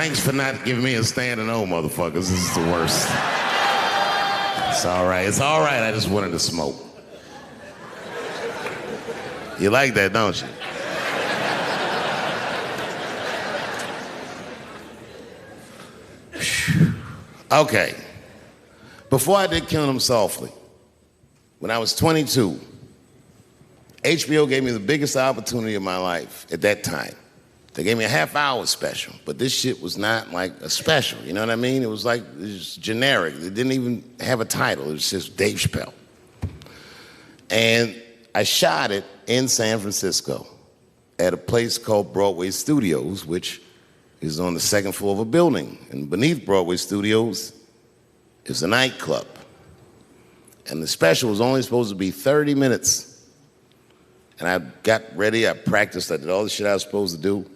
Thanks for not giving me a standing O, motherfuckers. This is the worst. It's all right. It's all right. I just wanted to smoke. You like that, don't you? Okay. Before I did Killing Them Softly, when I was 22, HBO gave me the biggest opportunity of my life at that time. They gave me a half-hour special, but this shit was not like a special, you know what I mean? It was generic. It didn't even have a title. It was just Dave Chapelle. And I shot it in San Francisco at a place called Broadway Studios, which is on the second floor of a building. And beneath Broadway Studios is a nightclub. And the special was only supposed to be 30 minutes. And I got ready, I practiced, I did all the shit I was supposed to do.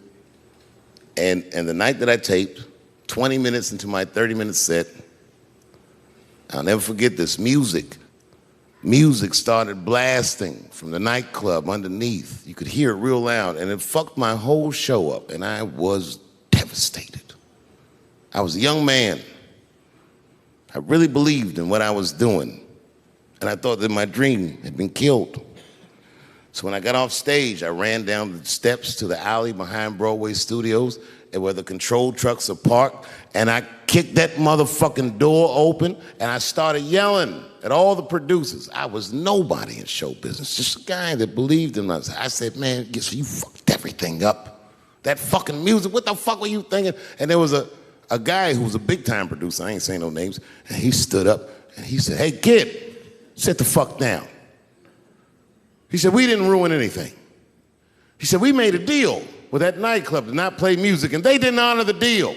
And the night that I taped, 20 minutes into my 30-minute set, I'll never forget this, music started blasting from the nightclub underneath. You could hear it real loud, and it fucked my whole show up, and I was devastated. I was a young man. I really believed in what I was doing, and I thought that my dream had been killed. So when I got off stage, I ran down the steps to the alley behind Broadway Studios and where the control trucks are parked, and I kicked that motherfucking door open, and I started yelling at all the producers. I was nobody in show business, just a guy that believed in us. I said, man, you fucked everything up. That fucking music, what the fuck were you thinking? And there was a guy who was a big-time producer, I ain't saying no names, and he stood up, and he said, hey, kid, sit the fuck down. He said, we didn't ruin anything. He said, we made a deal with that nightclub to not play music, and they didn't honor the deal.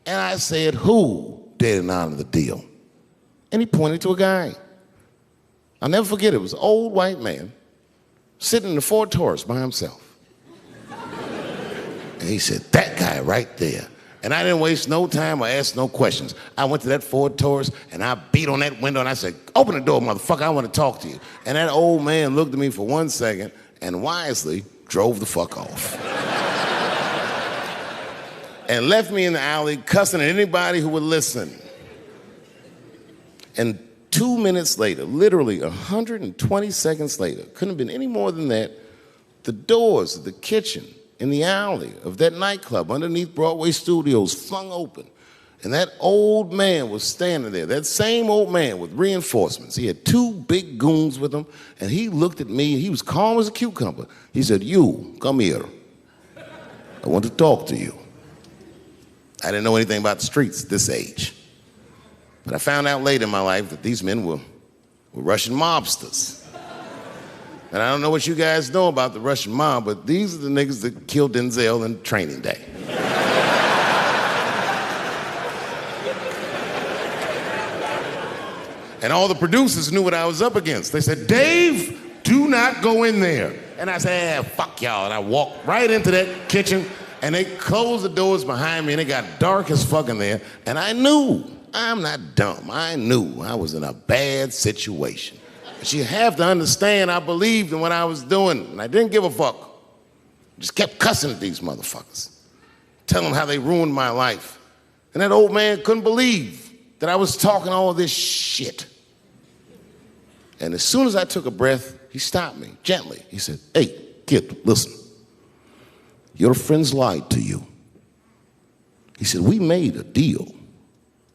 And I said, who didn't honor the deal? And he pointed to a guy. I'll never forget it. It was an old white man sitting in the Ford Taurus by himself. And he said, that guy right there. And I didn't waste no time or ask no questions. I went to that Ford Taurus and I beat on that window and I said, open the door, motherfucker, I want to talk to you. And that old man looked at me for 1 second and wisely drove the fuck off. And left me in the alley cussing at anybody who would listen. And 2 minutes later, literally 120 seconds later, couldn't have been any more than that, the doors of the kitchen in the alley of that nightclub underneath Broadway Studios flung open. And that old man was standing there, that same old man with reinforcements. He had 2 big goons with him, and he looked at me, and he was calm as a cucumber. He said, you, come here. I want to talk to you. I didn't know anything about the streets at this age. But I found out later in my life that these men were Russian mobsters. And I don't know what you guys know about the Russian mob, but these are the niggas that killed Denzel in Training Day. And all the producers knew what I was up against. They said, Dave, do not go in there. And I said, fuck y'all. And I walked right into that kitchen, and they closed the doors behind me, and it got dark as fuck in there. And I knew, I'm not dumb, I knew I was in a bad situation. But you have to understand, I believed in what I was doing, and I didn't give a fuck. Just kept cussing at these motherfuckers, telling them how they ruined my life. And that old man couldn't believe that I was talking all this shit. And as soon as I took a breath, he stopped me gently. He said, hey, kid, listen. Your friends lied to you. He said, we made a deal,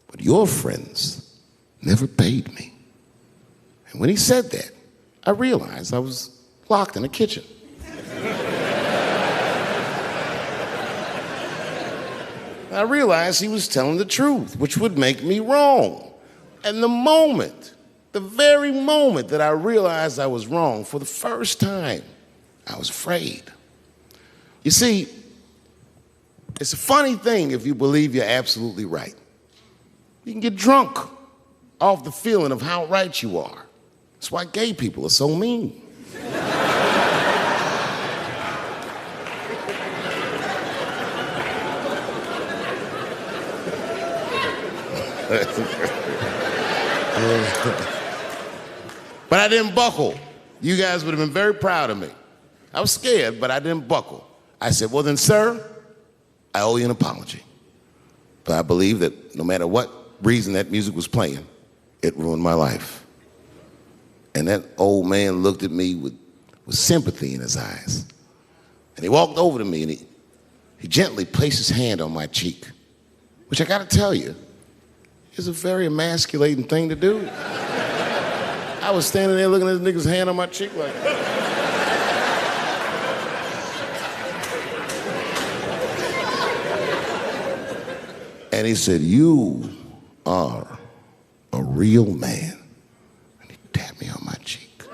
but your friends never paid me. And when he said that, I realized I was locked in the kitchen. I realized he was telling the truth, which would make me wrong. And the very moment that I realized I was wrong, for the first time, I was afraid. You see, it's a funny thing if you believe you're absolutely right. You can get drunk off the feeling of how right you are. That's why gay people are so mean. But I didn't buckle. You guys would have been very proud of me. I was scared, but I didn't buckle. I said, well then, sir, I owe you an apology. But I believe that no matter what reason that music was playing, it ruined my life. And that old man looked at me with sympathy in his eyes. And he walked over to me and he gently placed his hand on my cheek, which I gotta tell you, is a very emasculating thing to do. I was standing there looking at this nigga's hand on my cheek like, and he said, "You are a real man." And he tapped me on my cheek.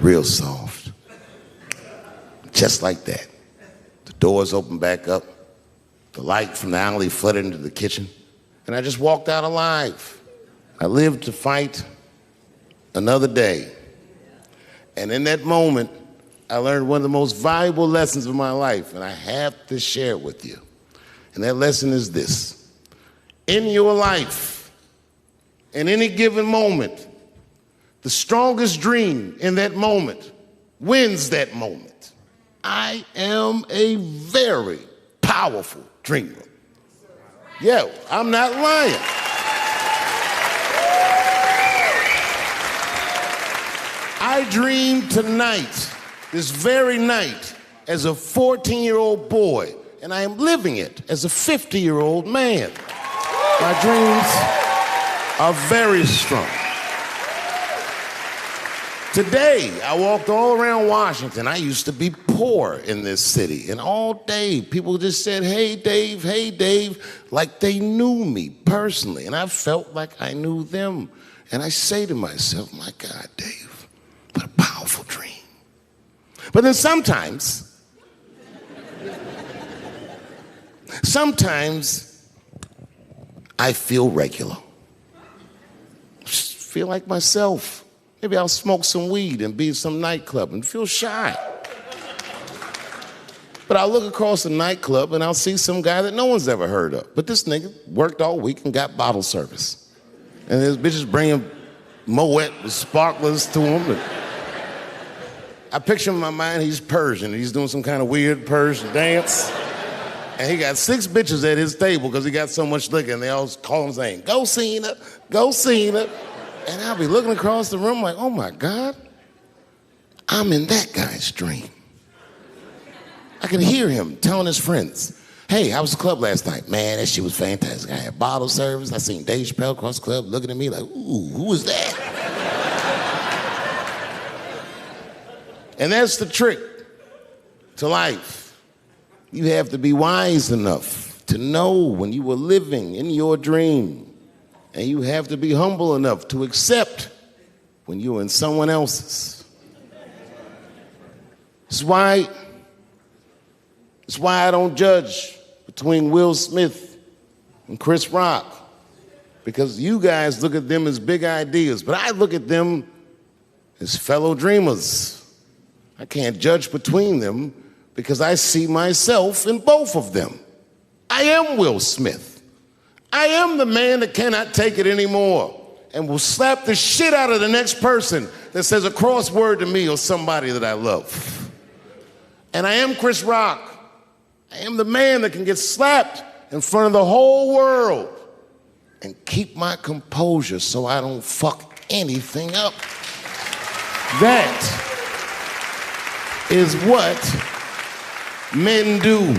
Real soft. Just like that. The doors opened back up. The light from the alley flooded into the kitchen. And I just walked out alive. I lived to fight another day. And in that moment, I learned one of the most valuable lessons of my life, and I have to share it with you. And that lesson is this. In your life, in any given moment, the strongest dream in that moment wins that moment. I am a very powerful dreamer. Yeah, I'm not lying. I dreamed tonight, this very night, as a 14-year-old boy, and I am living it as a 50-year-old man. My dreams are very strong. Today, I walked all around Washington. I used to be poor in this city, and all day people just said, hey, Dave, like they knew me personally, and I felt like I knew them. And I say to myself, my God, Dave, what a powerful dream. But then sometimes I feel regular. Just feel like myself. Maybe I'll smoke some weed and be in some nightclub and feel shy. But I'll look across the nightclub and I'll see some guy that no one's ever heard of. But this nigga worked all week and got bottle service. And his bitches bringing Moet with sparklers to him. And I picture in my mind he's Persian. He's doing some kind of weird Persian dance. And he got 6 bitches at his table because he got so much liquor, and they all call him saying, "Go Cena, go Cena." And I'll be looking across the room like, oh my God, I'm in that guy's dream. I can hear him telling his friends, hey, how was the club last night? Man, that shit was fantastic. I had bottle service. I seen Dave Chapelle across the club looking at me like, ooh, who was that? And that's the trick to life. You have to be wise enough to know when you were living in your dream. And you have to be humble enough to accept when you're in someone else's. It's why I don't judge between Will Smith and Chris Rock. Because you guys look at them as big ideas, but I look at them as fellow dreamers. I can't judge between them because I see myself in both of them. I am Will Smith. I am the man that cannot take it anymore and will slap the shit out of the next person that says a crossword to me or somebody that I love. And I am Chris Rock. I am the man that can get slapped in front of the whole world and keep my composure so I don't fuck anything up. That is what men do.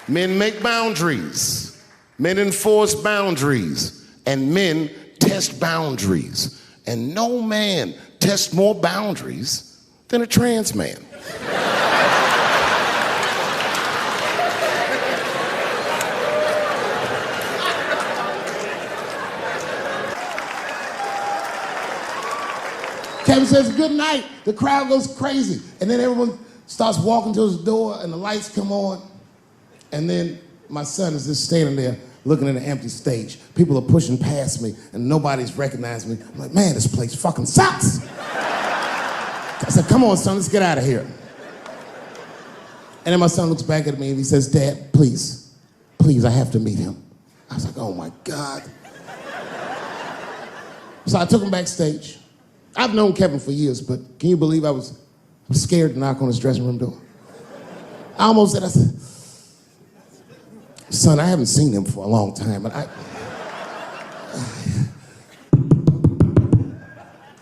Men make boundaries. Men enforce boundaries, and men test boundaries. And no man tests more boundaries than a trans man. Kevin says, good night. The crowd goes crazy. And then everyone starts walking to his door, and the lights come on. And then my son is just standing there looking at an empty stage. People are pushing past me and nobody's recognizing me. I'm like, man, this place fucking sucks. I said, come on, son, let's get out of here. And then my son looks back at me and he says, Dad, please, I have to meet him. I was like, oh my God. So I took him backstage. I've known Kevin for years, but can you believe I was scared to knock on his dressing room door? I almost said, Son, I haven't seen him for a long time,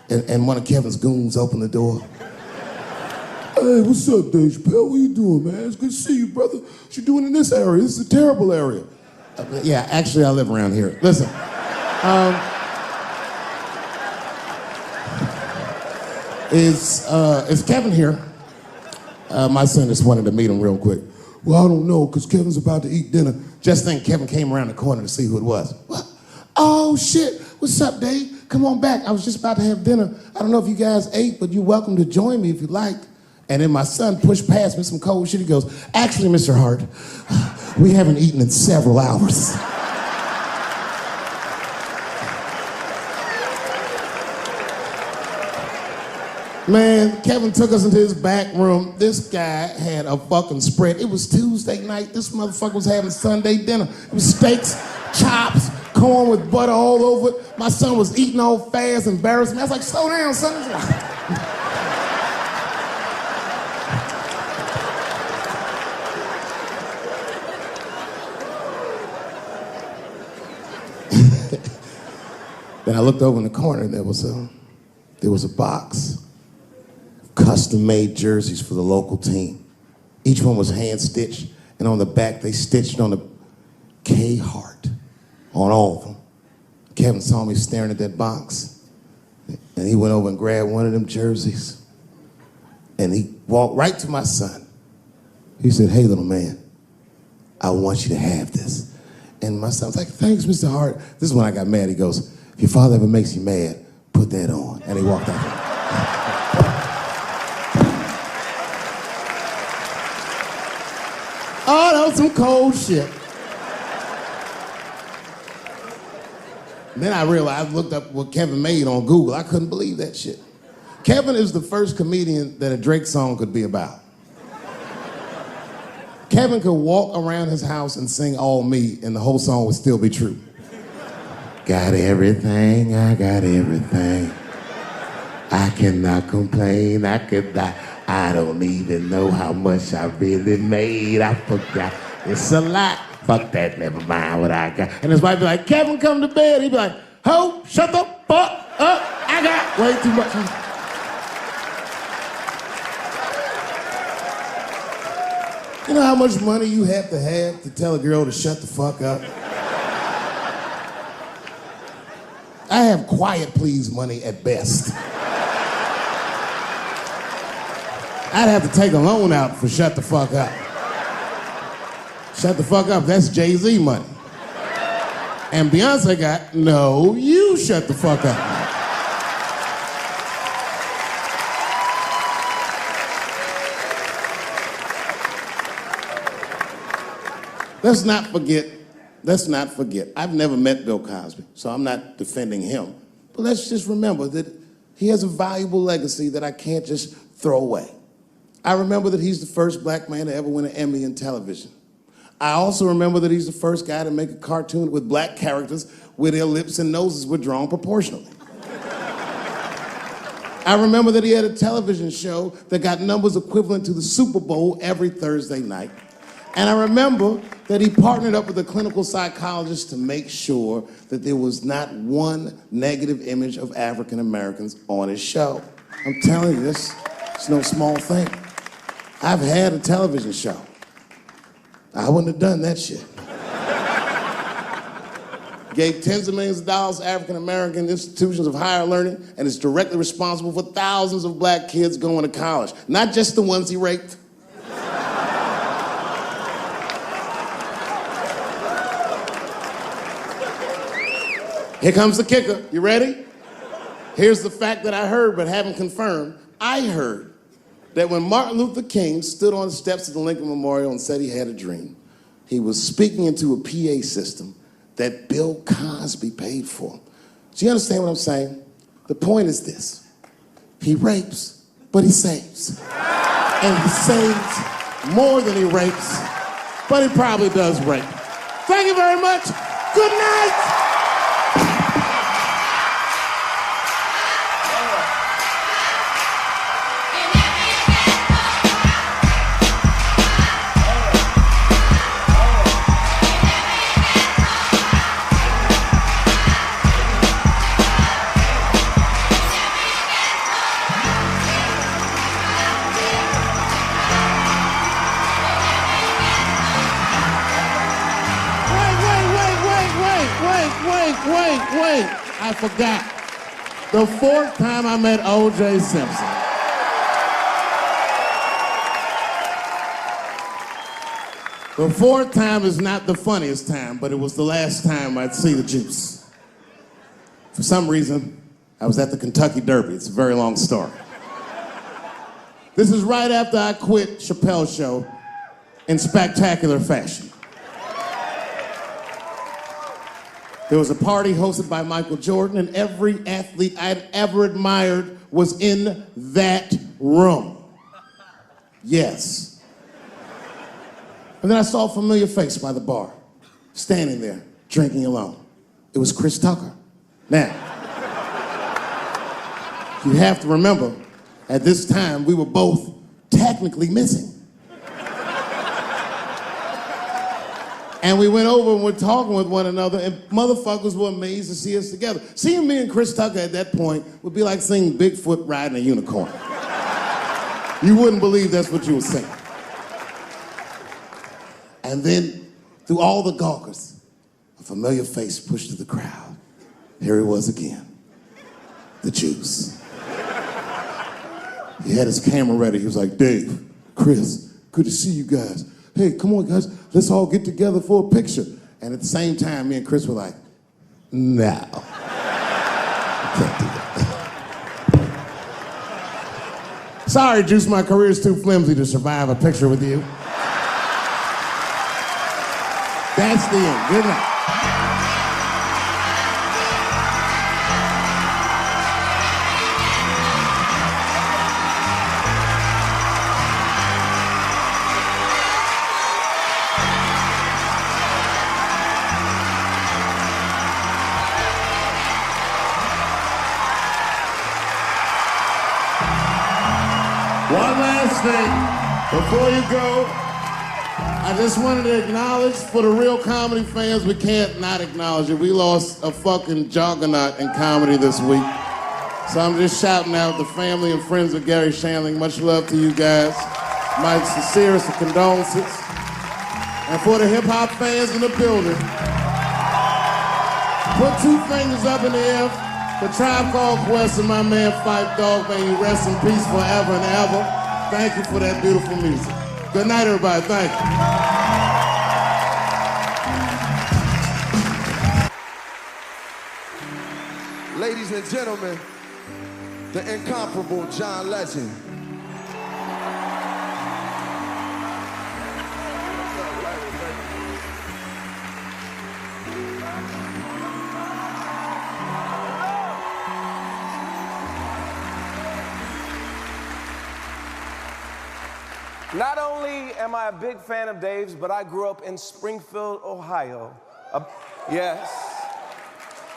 and one of Kevin's goons opened the door. Hey, what's up, Dave Chapelle? What you doing, man? It's good to see you, brother. What you doing in this area? This is a terrible area. Yeah, actually, I live around here. Listen. Is Kevin here? My son just wanted to meet him real quick. Well, I don't know, because Kevin's about to eat dinner. Just think Kevin came around the corner to see who it was. What? Oh, shit. What's up, Dave? Come on back. I was just about to have dinner. I don't know if you guys ate, but you're welcome to join me if you'd like. And then my son pushed past me some cold shit. He goes, actually, Mr. Hart, we haven't eaten in several hours. Man, Kevin took us into his back room. This guy had a fucking spread. It was Tuesday night. This motherfucker was having Sunday dinner. It was steaks, chops, corn with butter all over it. My son was eating all fast, embarrassed me. I was like, slow down, son. Then I looked over in the corner and there was a box of custom-made jerseys for the local team. Each one was hand-stitched, and on the back they stitched on the K Hart on all of them. Kevin saw me staring at that box, and he went over and grabbed one of them jerseys, and he walked right to my son. He said, hey, little man, I want you to have this. And my son was like, thanks, Mr. Hart. This is when I got mad. He goes, if your father ever makes you mad, put that on. And he walked out. Oh, that was some cold shit. Then I realized, I looked up what Kevin made on Google. I couldn't believe that shit. Kevin is the first comedian that a Drake song could be about. Kevin could walk around his house and sing All Me, and the whole song would still be true. Got everything, I got everything. I cannot complain, I don't even know how much I really made. I forgot, it's a lot. Fuck that, never mind what I got. And his wife be like, Kevin, come to bed. He'd be like, ho, shut the fuck up. I got way too much. You know how much money you have to tell a girl to shut the fuck up? I have quiet please money at best. I'd have to take a loan out for shut the fuck up. Shut the fuck up, that's Jay-Z money. And Beyonce got, no, you shut the fuck up. Let's not forget, I've never met Bill Cosby, so I'm not defending him. But let's just remember that he has a valuable legacy that I can't just throw away. I remember that he's the first black man to ever win an Emmy in television. I also remember that he's the first guy to make a cartoon with black characters where their lips and noses were drawn proportionally. I remember that he had a television show that got numbers equivalent to the Super Bowl every Thursday night. And I remember that he partnered up with a clinical psychologist to make sure that there was not one negative image of African Americans on his show. I'm telling you, it's no small thing. I've had a television show. I wouldn't have done that shit. Gave tens of millions of dollars to African American institutions of higher learning, and is directly responsible for thousands of black kids going to college. Not just the ones he raped. Here comes the kicker. You ready? Here's the fact that I heard but haven't confirmed. I heard that when Martin Luther King stood on the steps of the Lincoln Memorial and said he had a dream, he was speaking into a PA system that Bill Cosby paid for. Do you understand what I'm saying? The point is this. He rapes, but he saves. And he saves more than he rapes, but he probably does rape. Thank you very much. Good night. wait. I forgot. The fourth time I met O.J. Simpson. The fourth time is not the funniest time, but it was the last time I'd see the juice. For some reason, I was at the Kentucky Derby. It's a very long story. This is right after I quit Chapelle show in spectacular fashion. There was a party hosted by Michael Jordan, and every athlete I'd ever admired was in that room. Yes. And then I saw a familiar face by the bar, standing there, drinking alone. It was Chris Tucker. Now, you have to remember, at this time, we were both technically missing. And we went over and were talking with one another, and motherfuckers were amazed to see us together. Seeing me and Chris Tucker at that point would be like seeing Bigfoot riding a unicorn. You wouldn't believe that's what you were saying. And then, through all the gawkers, a familiar face pushed through the crowd. Here he was again, the Juice. He had his camera ready. He was like, Dave, Chris, good to see you guys. Hey, come on, guys, let's all get together for a picture. And at the same time, me and Chris were like, no. I can't do that. Sorry, Juice, my career's too flimsy to survive a picture with you. That's the end. Good night. One last thing before you go. I just wanted to acknowledge, for the real comedy fans, we can't not acknowledge it. We lost a fucking juggernaut in comedy this week. So I'm just shouting out the family and friends of Gary Shandling. Much love to you guys. My sincerest condolences. And for the hip-hop fans in the building, put two fingers up in the air for Tribe Called Quest and my man Phife Dawg. May you rest in peace forever and ever. Thank you for that beautiful music. Good night, everybody. Thank you. Ladies and gentlemen, the incomparable John Legend. Not only am I a big fan of Dave's, but I grew up in Springfield, Ohio. Yes.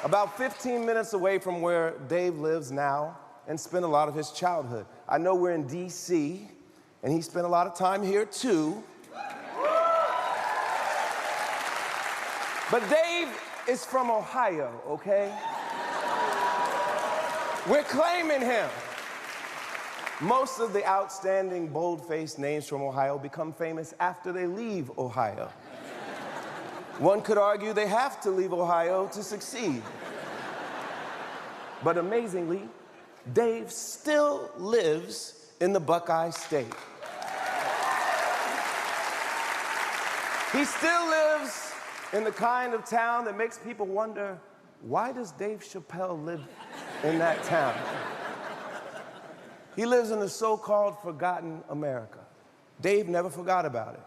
About 15 minutes away from where Dave lives now and spent a lot of his childhood. I know we're in D.C., and he spent a lot of time here too. But Dave is from Ohio, okay? We're claiming him. Most of the outstanding, bold-faced names from Ohio become famous after they leave Ohio. One could argue they have to leave Ohio to succeed. But amazingly, Dave still lives in the Buckeye State. He still lives in the kind of town that makes people wonder, why does Dave Chapelle live in that town? He lives in the so-called forgotten America. Dave never forgot about it.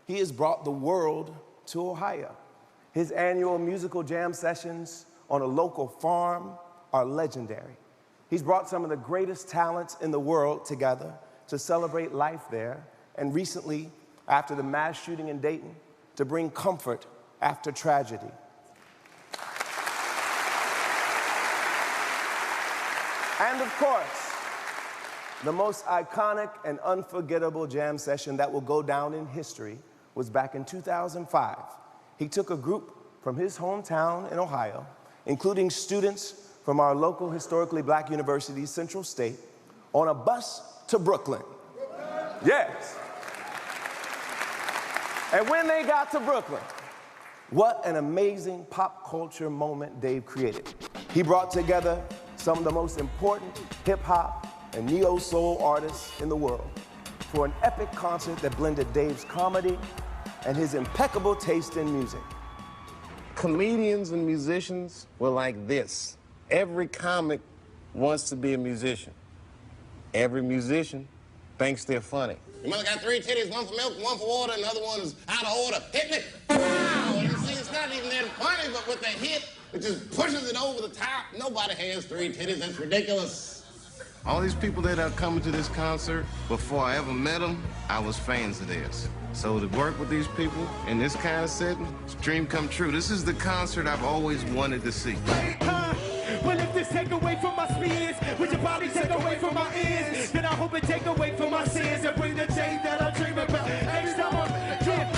He has brought the world to Ohio. His annual musical jam sessions on a local farm are legendary. He's brought some of the greatest talents in the world together to celebrate life there, and recently, after the mass shooting in Dayton, to bring comfort after tragedy. And of course, the most iconic and unforgettable jam session that will go down in history was back in 2005. He took a group from his hometown in Ohio, including students from our local historically black university, Central State, on a bus to Brooklyn. Yes. And when they got to Brooklyn, What an amazing pop culture moment Dave created. He brought together some of the most important hip-hop and neo-soul artists in the world for an epic concert that blended Dave's comedy and his impeccable taste in music. Comedians and musicians were like this. Every comic wants to be a musician. Every musician thinks they're funny. Your mother got 3 titties, one for milk, one for water, and the other one is out of order. Hit me! Wow! And you see, it's not even that funny, but with the hit, it just pushes it over the top. Nobody has 3 titties. That's ridiculous. All these people that are coming to this concert, before I ever met them, I was fans of theirs. So to work with these people in this kind of setting, it's a dream come true. This is the concert I've always wanted to see. Well, if this take away from my spears, would your body take away from my ears? Then I hope it take away from my sins and bring the change that I dream about. Next time I'm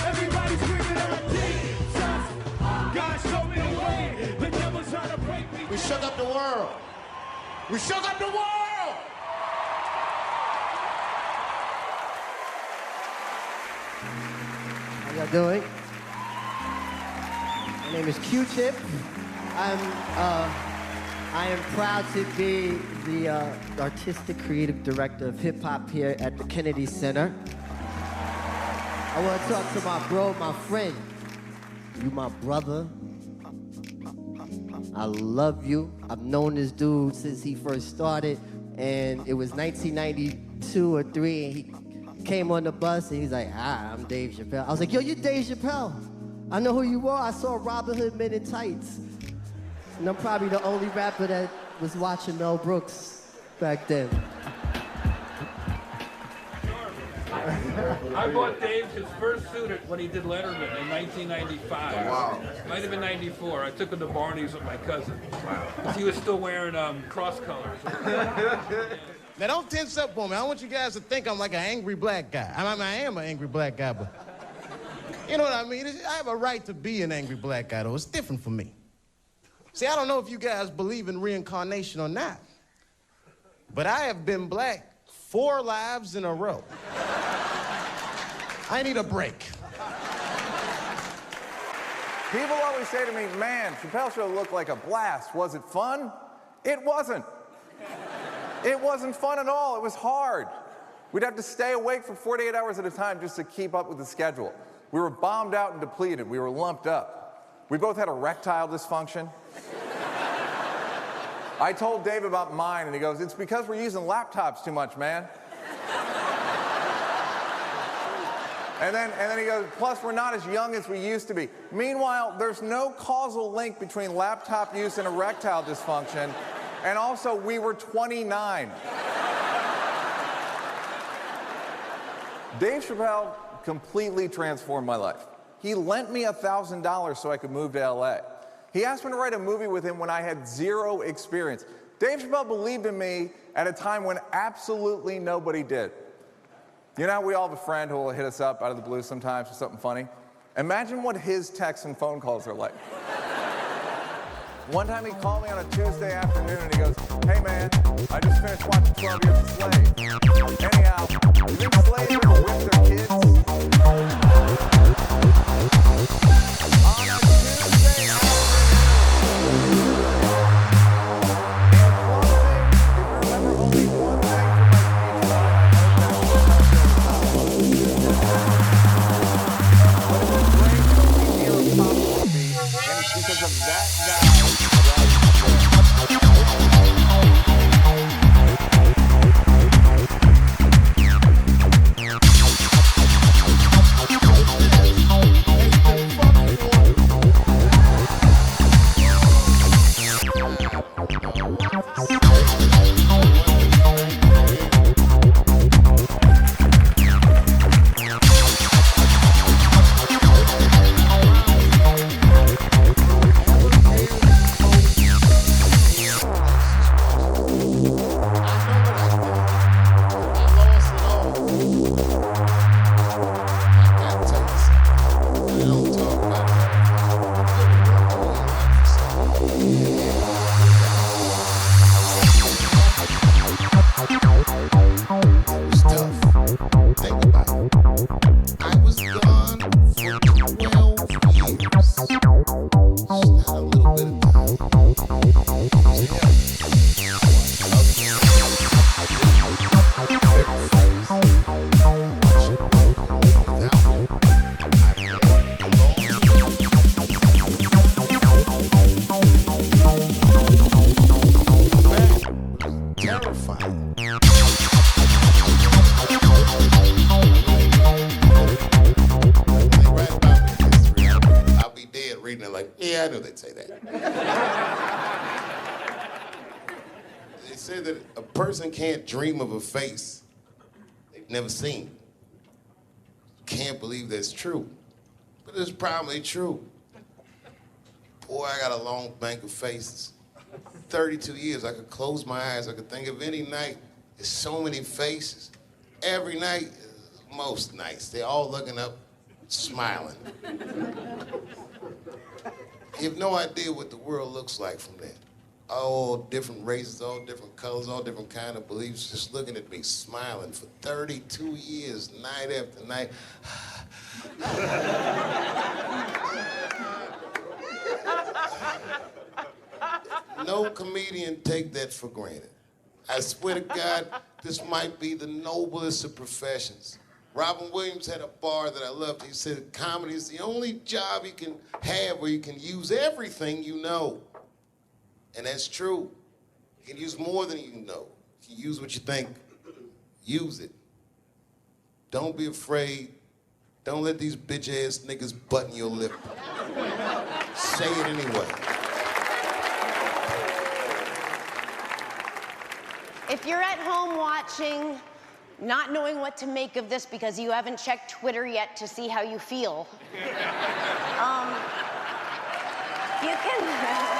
everybody's screaming out, Jesus, God show me the way. The devil's trying to break me. We shook up the world. We shook up the world! How y'all doing? My name is Q-Tip. I am proud to be the artistic creative director of hip hop here at the Kennedy Center. I want to talk to my bro, my friend. You my brother. I love you. I've known this dude since he first started, and it was 1992 or 3, and he came on the bus, and he's like, "Hi, I'm Dave Chapelle." I was like, "Yo, you're Dave Chapelle. I know who you are. I saw Robin Hood Men in Tights." And I'm probably the only rapper that was watching Mel Brooks back then. I bought Dave his first suit when he did Letterman in 1995. Wow. Might have been 94. I took him to Barney's with my cousin. Wow. He was still wearing cross colors. Now don't tense up on me. I want you guys to think I'm like an angry black guy. I am an angry black guy, but you know what I mean? I have a right to be an angry black guy, though. It's different for me. See, I don't know if you guys believe in reincarnation or not, but I have been black 4 lives in a row. I need a break. People always say to me, "Man, Chappelle Show looked like a blast. Was it fun?" It wasn't. It wasn't fun at all. It was hard. We'd have to stay awake for 48 hours at a time just to keep up with the schedule. We were bombed out and depleted. We were lumped up. We both had erectile dysfunction. I told Dave about mine, and he goes, "It's because we're using laptops too much, man." And then he goes, "Plus, we're not as young as we used to be." Meanwhile, there's no causal link between laptop use and erectile dysfunction. And also, we were 29. Dave Chappelle completely transformed my life. He lent me $1,000 so I could move to LA. He asked me to write a movie with him when I had 0 experience. Dave Chappelle believed in me at a time when absolutely nobody did. You know how we all have a friend who will hit us up out of the blue sometimes for something funny? Imagine what his texts and phone calls are like. One time he called me on a Tuesday afternoon and he goes, "Hey man, I just finished watching 12 Years a Slave. Anyhow, you think slaves ever whip their kids?" On a Tuesday afternoon. Because of that guy. reading it like, yeah, I knew they'd say that. They said that a person can't dream of a face they've never seen. Can't believe that's true, but it's probably true. Boy, I got a long bank of faces. 32 years, I could close my eyes, I could think of any night. There's so many faces. Every night, most nights, they're all looking up, smiling. You have no idea what the world looks like from there. All different races, all different colors, all different kind of beliefs, just looking at me, smiling for 32 years, night after night. No comedian take that for granted. I swear to God, this might be the noblest of professions. Robin Williams had a bar that I loved. He said, comedy is the only job you can have where you can use everything you know. And that's true. You can use more than you know. You can use what you think. Use it. Don't be afraid. Don't let these bitch-ass niggas button your lip. Say it anyway. If you're at home watching, not knowing what to make of this because you haven't checked Twitter yet to see how you feel, you can...